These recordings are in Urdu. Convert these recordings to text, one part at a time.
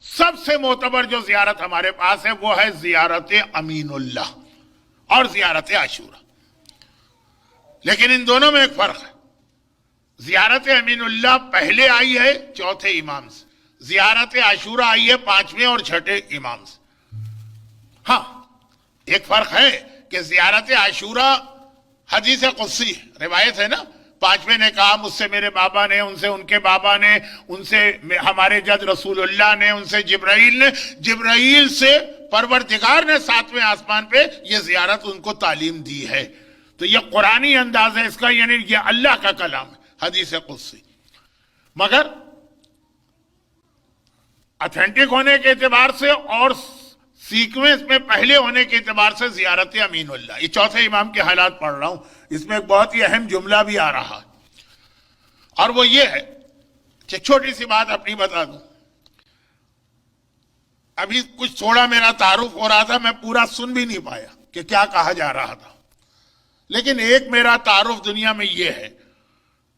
سب سے معتبر جو زیارت ہمارے پاس ہے وہ ہے زیارت امین اللہ اور زیارت عاشورہ. لیکن ان دونوں میں ایک فرق ہے. زیارت امین اللہ پہلے آئی ہے چوتھے امام سے, زیارت عاشورہ آئی ہے پانچویں اور چھٹے امام سے. ہاں ایک فرق ہے کہ زیارت عاشورہ حدیث قدسی روایت ہے نا, پانچویں نے کہا مجھ سے میرے بابا نے, ان سے ان کے بابا نے, ان سے ہمارے جد رسول اللہ نے, ان سے جبرائیل نے, جبرائیل سے پروردگار نے ساتویں آسمان پہ یہ زیارت ان کو تعلیم دی ہے. تو یہ قرآنی انداز ہے اس کا, یعنی یہ اللہ کا کلام ہے حدیث قدسی. مگر اتھینٹک ہونے کے اعتبار سے اور سیکوینس میں پہلے ہونے کے اعتبار سے زیارت امین اللہ. یہ چوتھے امام کے حالات پڑھ رہا ہوں, اس میں ایک بہت ہی اہم جملہ بھی آ رہا ہے, اور وہ یہ ہے کہ چھوٹی سی بات اپنی بتا دوں. ابھی کچھ تھوڑا میرا تعارف ہو رہا تھا, میں پورا سن بھی نہیں پایا کہ کیا کہا جا رہا تھا, لیکن ایک میرا تعارف دنیا میں یہ ہے,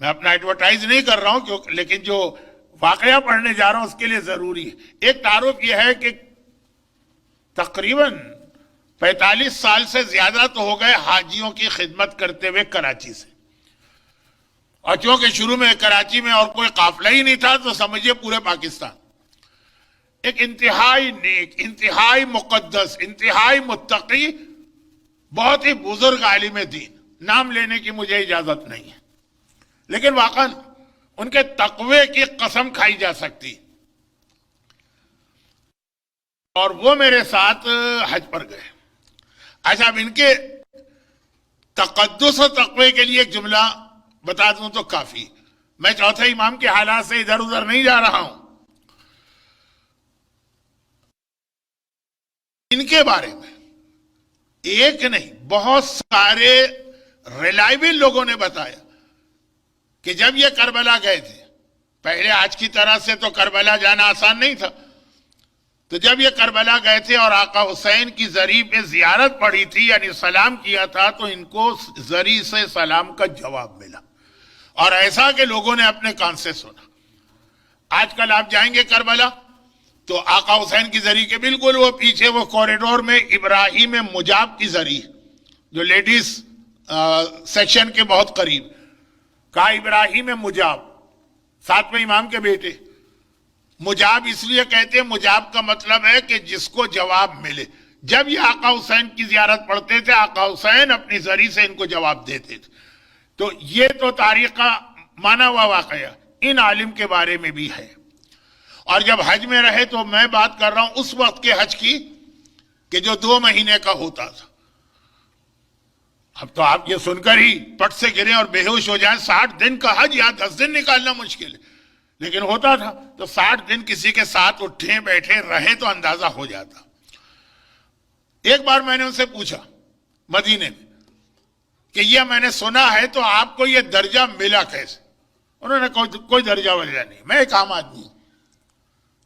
میں اپنا ایڈورٹائز نہیں کر رہا ہوں لیکن جو واقعہ پڑھنے جا رہا ہوں اس کے لیے ضروری ہے. ایک تعارف یہ ہے کہ تقریباً 45 سال سے زیادہ تو ہو گئے حاجیوں کی خدمت کرتے ہوئے کراچی سے, اور چونکہ شروع میں کراچی میں اور کوئی قافلہ ہی نہیں تھا تو سمجھیے پورے پاکستان. ایک انتہائی نیک, انتہائی مقدس, انتہائی متقی, بہت ہی بزرگ عالم دین, نام لینے کی مجھے اجازت نہیں ہے, لیکن واقعاً ان کے تقوی کی قسم کھائی جا سکتی. اور وہ میرے ساتھ حج پر گئے. اچھا, اب ان کے تقدس و تقوی کے لیے ایک جملہ بتا دوں تو کافی. میں چوتھے امام کے حالات سے ادھر ادھر نہیں جا رہا ہوں, ان کے بارے میں ایک نہیں بہت سارے ریلائبل لوگوں نے بتایا کہ جب یہ کربلا گئے تھے, پہلے آج کی طرح سے تو کربلا جانا آسان نہیں تھا, تو جب یہ کربلا گئے تھے اور آقا حسین کی زری پہ زیارت پڑھی تھی, یعنی سلام کیا تھا, تو ان کو زری سے سلام کا جواب ملا, اور ایسا کہ لوگوں نے اپنے کان سے سنا. آج کل آپ جائیں گے کربلا تو آقا حسین کی زری کے بالکل وہ پیچھے وہ کوریڈور میں ابراہیم مجاب کی زری, جو لیڈیز سیکشن کے بہت قریب, کہا ابراہیم مجاب, ساتویں امام کے بیٹے. مجاب اس لیے کہتے ہیں, مجاب کا مطلب ہے کہ جس کو جواب ملے. جب یہ آقا حسین کی زیارت پڑھتے تھے, آقا حسین اپنی زری سے ان کو جواب دیتے تھے. تو یہ تو تاریخ کا مانا ہوا واقعہ ان عالم کے بارے میں بھی ہے. اور جب حج میں رہے تو میں بات کر رہا ہوں اس وقت کے حج کی کہ جو 2 مہینے کا ہوتا تھا. اب تو آپ یہ سن کر ہی پٹ سے گریں اور بے ہوش ہو جائیں. 60 دن کا حج یا 10 دن نکالنا مشکل ہے, لیکن ہوتا تھا. تو 60 دن کسی کے ساتھ اٹھے بیٹھے رہے تو اندازہ ہو جاتا. ایک بار میں نے ان سے پوچھا مدینے میں کہ یہ میں نے سنا ہے تو آپ کو یہ درجہ ملا کیسے؟ انہوں نے کوئی درجہ وجہ نہیں, میں ایک عام آدمی ہوں,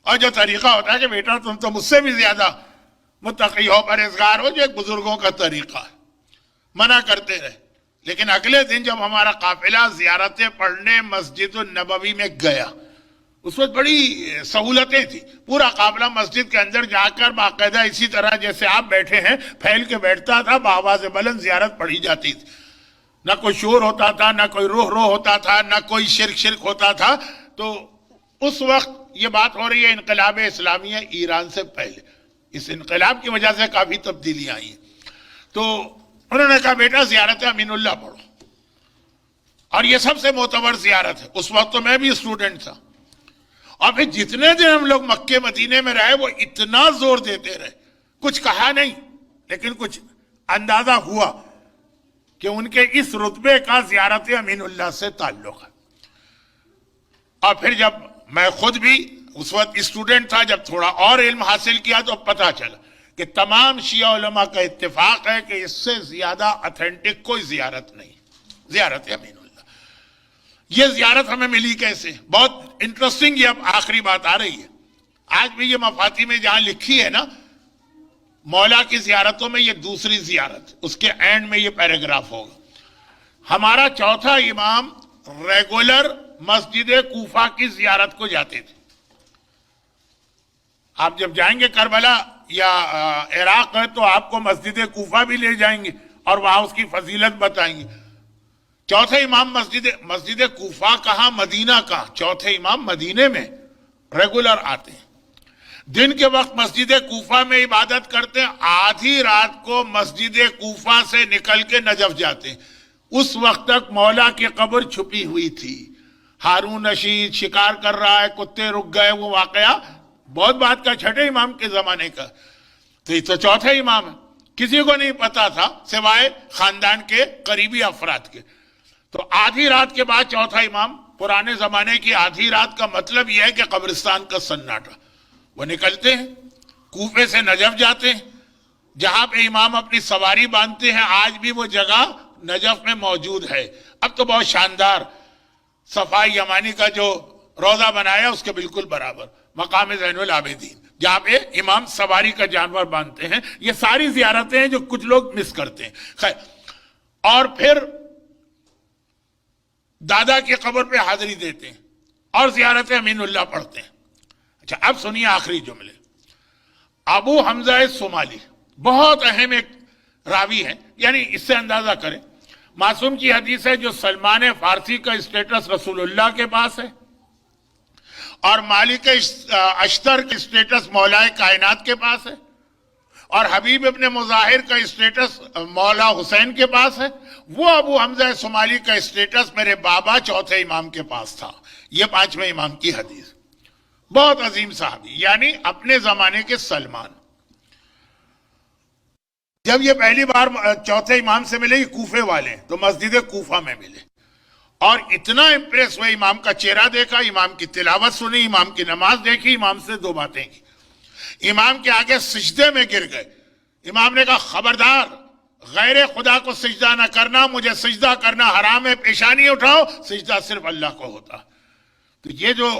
اور جو طریقہ ہوتا ہے کہ بیٹا تم تو مجھ سے بھی زیادہ متقی ہو, پرہیزگار ہو, جو ایک بزرگوں کا طریقہ ہے. منع کرتے رہے. لیکن اگلے دن جب ہمارا قافلہ زیارتیں پڑھنے مسجد النبوی میں گیا, اس وقت بڑی سہولتیں تھی. پورا قافلہ مسجد کے اندر جا کر باقاعدہ اسی طرح جیسے آپ بیٹھے ہیں پھیل کے بیٹھتا تھا, بآواز بلند زیارت پڑھی جاتی تھی. نہ کوئی شور ہوتا تھا, نہ کوئی روح ہوتا تھا, نہ کوئی شرک ہوتا تھا. تو اس وقت یہ بات ہو رہی ہے انقلاب اسلامیہ ایران سے پہلے. اس انقلاب کی وجہ سے کافی تبدیلیاں آئی ہیں. تو انہوں نے کہا بیٹا زیارت امین اللہ پڑھو, اور یہ سب سے معتبر زیارت ہے. اس وقت تو میں بھی اسٹوڈنٹ تھا, اور پھر جتنے دن ہم لوگ مکے مدینے میں رہے وہ اتنا زور دیتے رہے, کچھ کہا نہیں لیکن کچھ اندازہ ہوا کہ ان کے اس رتبے کا زیارت امین اللہ سے تعلق ہے. اور پھر جب میں خود بھی اس وقت اسٹوڈنٹ تھا, جب تھوڑا اور علم حاصل کیا تو پتہ چلا کہ تمام شیعہ علماء کا اتفاق ہے کہ اس سے زیادہ اتھینٹک کوئی زیارت نہیں, زیارت امین اللہ. یہ زیارت ہمیں ملی کیسے؟ بہت انٹرسٹنگ, یہ اب آخری بات آ رہی ہے. آج بھی یہ مفاتی میں جہاں لکھی ہے نا مولا کی زیارتوں میں, یہ دوسری زیارت, اس کے اینڈ میں یہ پیراگراف ہوگا. ہمارا چوتھا امام ریگولر مسجد کوفہ کی زیارت کو جاتے تھے. آپ جب جائیں گے کربلا یا عراق ہے تو آپ کو مسجد کوفہ بھی لے جائیں گے اور وہاں اس کی فضیلت بتائیں گے. چوتھے امام مسجد کوفہ کہاں، مدینہ کہاں؟ چوتھے امام مدینے میں ریگولر آتے ہیں، دن کے وقت مسجد کوفہ میں عبادت کرتے ہیں، آدھی رات کو مسجد کوفہ سے نکل کے نجف جاتے ہیں. اس وقت تک مولا کی قبر چھپی ہوئی تھی. ہارون رشید شکار کر رہا ہے، کتے رک گئے، وہ واقعہ بہت بات کا، چھٹے امام کے زمانے کا. تو یہ تو چوتھے امام ہے، کسی کو نہیں پتا تھا سوائے خاندان کے قریبی افراد کے. تو آدھی رات کے بعد چوتھا امام، پرانے زمانے کی آدھی رات کا مطلب یہ ہے کہ قبرستان کا سناٹا. وہ نکلتے ہیں، کوفے سے نجف جاتے ہیں، جہاں پہ امام اپنی سواری باندھتے ہیں. آج بھی وہ جگہ نجف میں موجود ہے. اب تو بہت شاندار صفائی یمانی کا جو روضہ بنایا اس کے بالکل برابر مقام زین العابدین، جہاں پہ امام سواری کا جانور باندھتے ہیں. یہ ساری زیارتیں ہیں جو کچھ لوگ مس کرتے ہیں. خیر، اور پھر دادا کی قبر پہ حاضری دیتے ہیں اور زیارت امین اللہ پڑھتے ہیں. اچھا، اب سنیے آخری جملے. ابو حمزہ صومالی بہت اہم ایک راوی ہیں، یعنی اس سے اندازہ کریں معصوم کی حدیث ہے جو سلمان فارسی کا اسٹیٹس رسول اللہ کے پاس ہے اور مالک اشتر کا اسٹیٹس مولا کائنات کے پاس ہے اور حبیب ابن مظاہر کا اسٹیٹس مولا حسین کے پاس ہے. وہ ابو حمزہ صومالی کا اسٹیٹس میرے بابا چوتھے امام کے پاس تھا. یہ پانچویں امام کی حدیث. بہت عظیم صحابی، یعنی اپنے زمانے کے سلمان. جب یہ پہلی بار چوتھے امام سے ملے، یہ کوفے والے ہیں، تو مسجد کوفہ میں ملے اور اتنا امپریس ہوئے. امام کا چہرہ دیکھا، امام کی تلاوت سنی، امام کی نماز دیکھی، امام سے دو باتیں کی. امام کے آگے سجدے میں گر گئے. امام نے کہا خبردار، غیر خدا کو سجدہ نہ کرنا، مجھے سجدہ کرنا حرام ہے، پیشانی اٹھاؤ، سجدہ صرف اللہ کو ہوتا. تو یہ جو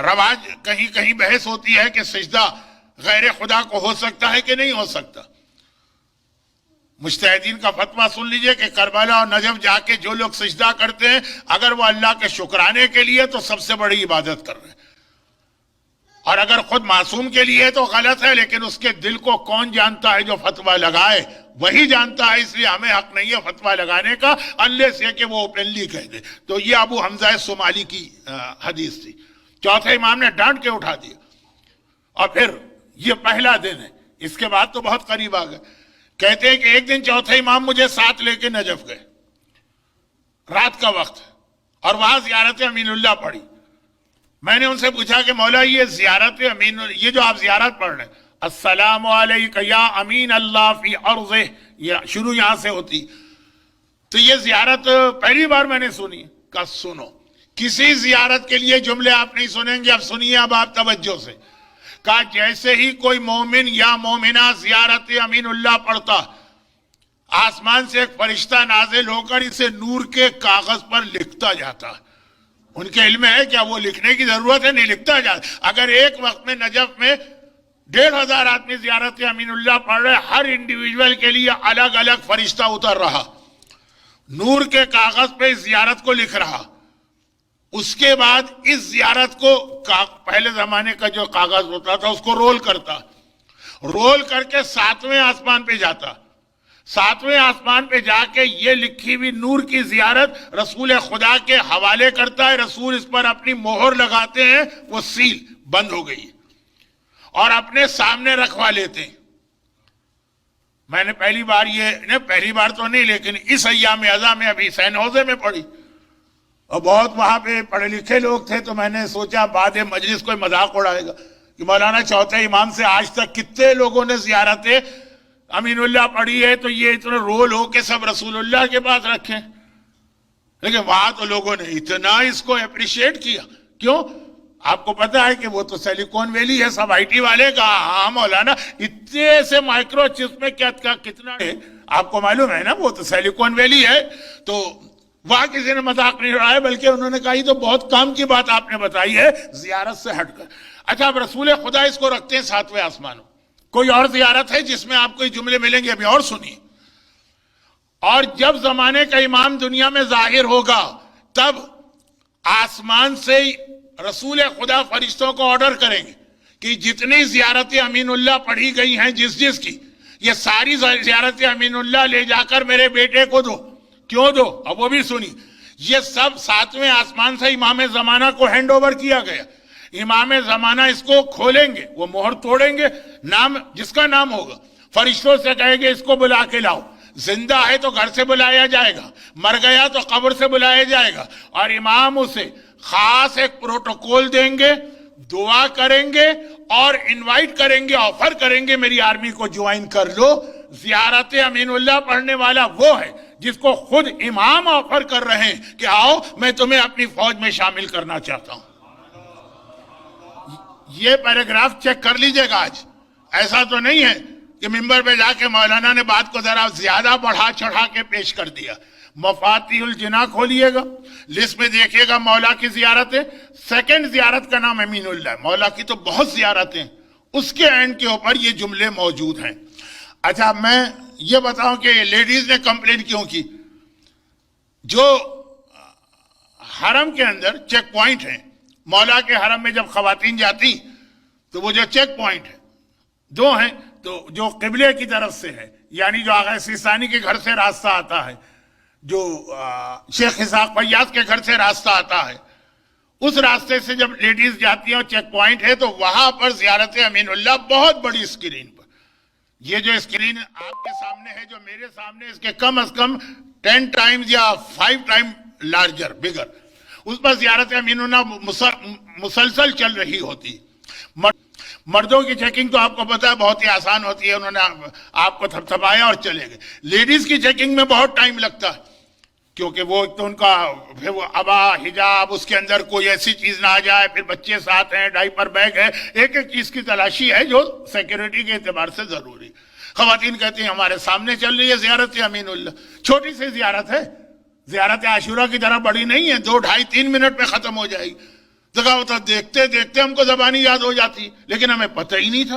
رواج کہیں کہیں بحث ہوتی ہے کہ سجدہ غیر خدا کو ہو سکتا ہے کہ نہیں ہو سکتا. مجتہدین کا فتویٰ سن لیجئے کہ کربلا اور نجف جا کے جو لوگ سجدہ کرتے ہیں اگر وہ اللہ کے شکرانے کے لیے تو سب سے بڑی عبادت کر رہے ہیں، اور اگر خود معصوم کے لیے تو غلط ہے. لیکن اس کے دل کو کون جانتا ہے؟ جو فتویٰ لگائے وہی جانتا ہے. اس لیے ہمیں حق نہیں ہے فتویٰ لگانے کا انلیس یہ کہ وہ اوپنلی کہہ دے. تو یہ ابو حمزہ صومالی کی حدیث تھی. چوتھے امام نے ڈانٹ کے اٹھا دیا. اور پھر یہ پہلا دن ہے، اس کے بعد تو بہت قریب آ گئے. کہتے ہیں کہ ایک دن چوتھے امام مجھے ساتھ لے کے نجف گئے، رات کا وقت، اور وہاں زیارت امین اللہ پڑھی. میں نے ان سے پوچھا کہ مولا یہ زیارت امین، یہ جو آپ زیارت پڑھ رہے ہیں، السلام علیکہ یا امین اللہ فی ارضہ، یہ شروع یہاں سے ہوتی، تو یہ زیارت پہلی بار میں نے سنی. کہا سنو، کسی زیارت کے لیے جملے آپ نہیں سنیں گے، اب سنیے اب آپ توجہ سے. کہا جیسے ہی کوئی مومن یا مومنہ زیارت امین اللہ پڑھتا، آسمان سے ایک فرشتہ نازل ہو کر اسے نور کے کاغذ پر لکھتا جاتا. ان کے علم ہے کیا وہ لکھنے کی ضرورت ہے؟ نہیں، لکھتا جاتا. اگر ایک وقت میں نجف میں 1500 آدمی زیارت امین اللہ پڑھ رہے، ہر انڈیویجول کے لیے الگ الگ فرشتہ اتر رہا، نور کے کاغذ پہ اس زیارت کو لکھ رہا. اس کے بعد اس زیارت کو پہلے زمانے کا جو کاغذ ہوتا تھا اس کو رول کرتا، رول کر کے 7ویں آسمان پہ جاتا. 7ویں آسمان پہ جا کے یہ لکھی ہوئی نور کی زیارت رسول خدا کے حوالے کرتا ہے. رسول اس پر اپنی مہر لگاتے ہیں، وہ سیل بند ہو گئی اور اپنے سامنے رکھوا لیتے ہیں. میں نے پہلی بار تو نہیں، لیکن اس ایام اعظم میں ابھی سین ہوزے میں پڑھی، اور بہت وہاں پہ پڑھے لکھے لوگ تھے، تو میں نے سوچا بعد مجلس کوئی مذاق اڑائے گا کہ مولانا چوتھے امام سے آج تک کتنے لوگوں نے زیارت امین اللہ پڑھی ہے، تو یہ اتنا رول ہو کے سب رسول اللہ کے پاس رکھیں. لیکن وہاں تو لوگوں نے اتنا اس کو اپریشیٹ کیا. کیوں؟ آپ کو پتا ہے کہ وہ تو سیلیکون ویلی ہے، سب آئی ٹی والے کا. ہاں مولانا، اتنے سے مائکرو چپ میں کتنا ہے آپ کو معلوم ہے نا، وہ تو سیلیکون ویلی ہے. تو وہاں کسی نے مذاق نہیں اڑایا، بلکہ انہوں نے کہا یہ تو بہت کام کی بات آپ نے بتائی ہے زیارت سے ہٹ کر. اچھا، اب رسول خدا اس کو رکھتے ہیں 7ویں آسمانوں. کوئی اور زیارت ہے جس میں آپ کو یہ جملے ملیں گے؟ ابھی اور سنیے. اور جب زمانے کا امام دنیا میں ظاہر ہوگا تب آسمان سے رسول خدا فرشتوں کو آرڈر کریں گے کہ جتنی زیارت امین اللہ پڑھی گئی ہیں جس کی، یہ ساری زیارت امین اللہ لے جا کر میرے بیٹے کو دو. کیوں دو؟ اب وہ بھی سنی. یہ سب 7ویں آسمان سے امام زمانہ کو ہینڈ اوور کیا گیا. امام زمانہ اس کو کھولیں گے، وہ مہر توڑیں گے، نام جس کا نام ہوگا فرشتوں سے کہیں گے اس کو بلا کے لاؤ. زندہ ہے تو گھر سے بلایا جائے گا، مر گیا تو قبر سے بلایا جائے گا، اور امام اسے خاص ایک پروٹوکول دیں گے، دعا کریں گے اور انوائٹ کریں گے، آفر کریں گے میری آرمی کو جوائن کر لو. زیارت امین اللہ پڑھنے والا وہ ہے جس کو خود امام آفر کر رہے ہیں کہ آؤ میں تمہیں اپنی فوج میں شامل کرنا چاہتا ہوں. یہ پیراگراف چیک کر لیجئے گا. آج ایسا تو نہیں ہے کہ ممبر پہ جا کے مولانا نے بات کو ذرا زیادہ بڑھا چڑھا کے پیش کر دیا. مفاتیح الجناح کھولیے گا، لسٹ میں دیکھیے گا مولا کی زیارتیں. سیکنڈ زیارت کا نام امین اللہ ہے. مولا کی تو بہت زیارتیں، اس کے اینڈ کے اوپر یہ جملے موجود ہیں. اچھا میں یہ بتاؤں کہ لیڈیز نے کمپلین کیوں کی. جو حرم کے اندر چیک پوائنٹ ہیں، مولا کے حرم میں جب خواتین جاتی تو وہ جو چیک پوائنٹ ہیں دو ہیں. تو جو قبلے کی طرف سے ہے، یعنی جو آغا سیستانی کے گھر سے راستہ آتا ہے، جو شیخ اسحاق فیاض کے گھر سے راستہ آتا ہے، اس راستے سے جب لیڈیز جاتی ہیں اور چیک پوائنٹ ہے تو وہاں پر زیارت امین اللہ بہت بڑی اسکرین پر. یہ جو اسکرین آپ کے سامنے ہے، جو میرے سامنے، اس کے کم از کم 10 ٹائمز یا 5 ٹائم لارجر بگر، اس پر زیارت امین اللہ مسلسل چل رہی ہوتی. مردوں کی چیکنگ تو آپ کو پتا ہے بہت ہی آسان ہوتی ہے، انہوں نے آپ کو تھپتھپایا اور چلے گئے. لیڈیز کی چیکنگ میں بہت ٹائم لگتا ہے، کیونکہ وہ تو ان کا پھر وہ ابا حجاب، اس کے اندر کوئی ایسی چیز نہ آ جائے، پھر بچے ساتھ ہیں، ڈائپر بیگ ہے، ایک ایک چیز کی تلاشی ہے جو سیکیورٹی کے اعتبار سے ضروری. خواتین کہتی ہیں ہمارے سامنے چل رہی ہے زیارت امین اللہ، چھوٹی سی زیارت ہے، زیارت عاشورہ کی طرح بڑی نہیں ہے، 2 ڈھائی 3 منٹ میں ختم ہو جائے گی. دیکھتے دیکھتے ہم کو زبانی یاد ہو جاتی، لیکن ہمیں پتہ ہی نہیں تھا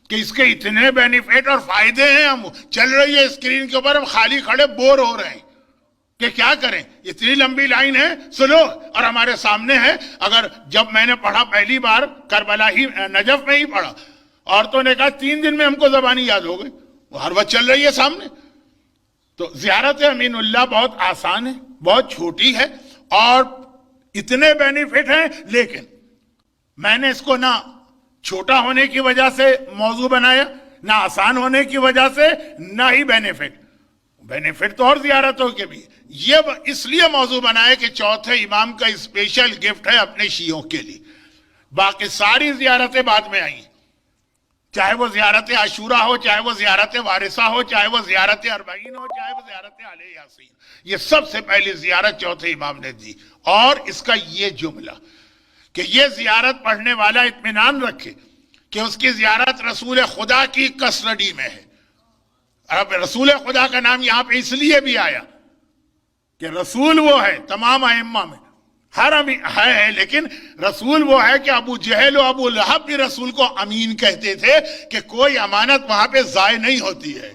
کہ اس کے اتنے بینیفٹ اور فائدے ہیں. ہم چل رہی ہے اسکرین کے اوپر، ہم خالی کھڑے بور ہو رہے ہیں کہ کیا کریں، اتنی لمبی لائن ہے سلو، اور ہمارے سامنے ہے. اگر جب میں نے پڑھا پہلی بار کربلا ہی نجف میں ہی پڑھا، عورتوں نے کہا 3 دن میں ہم کو زبانی یاد ہو گئی، وہ ہر وقت چل رہی ہے سامنے. تو زیارت امین اللہ بہت آسان ہے، بہت چھوٹی ہے اور اتنے بینیفٹ ہیں. لیکن میں نے اس کو نہ چھوٹا ہونے کی وجہ سے موضوع بنایا، نہ آسان ہونے کی وجہ سے، نہ ہی بینیفٹ تو اور زیارتوں کے بھی. یہ اس لیے موضوع بنایا کہ چوتھے امام کا اسپیشل گفٹ ہے اپنے شیعوں کے لیے. باقی ساری زیارتیں بعد میں آئیں، چاہے وہ زیارت عاشورہ ہو، چاہے وہ زیارت وارثہ ہو، چاہے وہ زیارت اربعین ہو، چاہے وہ زیارت اہل یاسین. یہ سب سے پہلی زیارت چوتھے امام نے دی. اور اس کا یہ جملہ کہ یہ زیارت پڑھنے والا اطمینان رکھے کہ اس کی زیارت رسول خدا کی کسٹڈی میں ہے. اب رسول خدا کا نام یہاں پہ اس لیے بھی آیا کہ رسول وہ ہے تمام ائمہ میں، ہر ہے، لیکن رسول وہ ہے کہ ابو جہل و ابو لہب بھی رسول کو امین کہتے تھے کہ کوئی امانت وہاں پہ ضائع نہیں ہوتی ہے.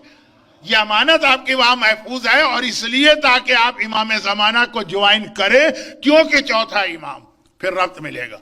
یہ امانت آپ کی وہاں محفوظ ہے، اور اس لیے تاکہ آپ امام زمانہ کو جوائن کریں، کیونکہ چوتھا امام، پھر ربط ملے گا.